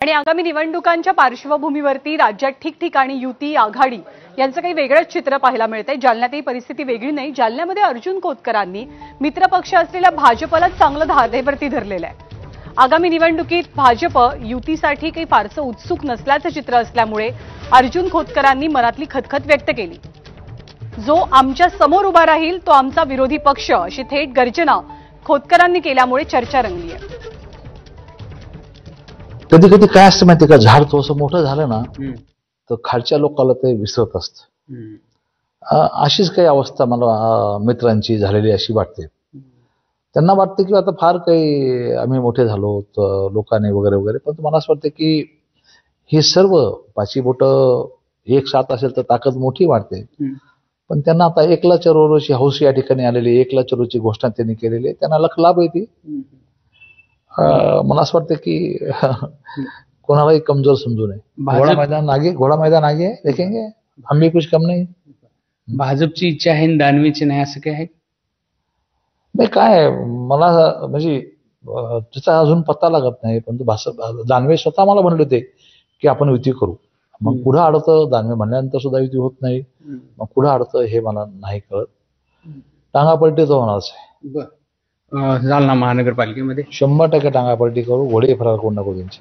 आणि आगामी निवडणुकांच्या पार्श्वभूमीवरती राज्यात ठिकठिकाणी युती आघाडी यांचं काही वेगळंच चित्र पाहायला मिळतंय। जालन्यातही परिस्थिती वेगळी नाही। जालन्यामध्ये अर्जुन खोतकरांनी मित्रपक्ष असलेल्या भाजपला चांगलं धारेवरती धरलेलं आहे। आगामी निवडणुकीत भाजप युतीसाठी काही फारसं उत्सुक नसल्याचं चित्र असल्यामुळे अर्जुन खोतकरांनी मनातली खतखत व्यक्त केली। जो आमच्या समोर उभा राहील तो आमचा विरोधी पक्ष अशी थेट गर्जना खोतकरांनी केल्यामुळे चर्चा रंगली आहे। कधी कधी काय असतं माहिती का, झाड थोडंसं मोठं झालं ना तर खालच्या लोकांना ते विसरत असतं। अशीच काही अवस्था मला मित्रांची झालेली अशी वाटते। त्यांना वाटतं की आता फार काही आम्ही मोठे झालो लोकांनी वगैरे वगैरे, पण मला असं वाटतं की हे सर्व पाची बोटं एक साथ असेल तर ताकद मोठी वाटते। पण त्यांना आता एकला चरोची हौस या ठिकाणी आलेली, एकला चरोची घोषणा त्यांनी केलेली आहे, त्यांना लख लाभ येते। मला असं वाटतं की कोणालाही कमजोर समजू नये। घोडा मैदान आगे देखेंगे, हम भी कुछ कम नाही। भाजपची इच्छा आहे दानवेची नाही असं काय आहे? नाही, काय मला म्हणजे त्याचा अजून पत्ता लागत नाही, पण दानवे स्वतः मला म्हणले होते की आपण युती करू। मग पुढे अडतं, दानवे म्हणल्यानंतर सुद्धा युती होत नाही, मग पुढे अडतं हे मला नाही कळत। टांगापलटी तर होणारच आहे। जालना महानगरपालिकेमध्ये 100% टांगापलटी करू, घोडे फरार कोण नको त्यांची।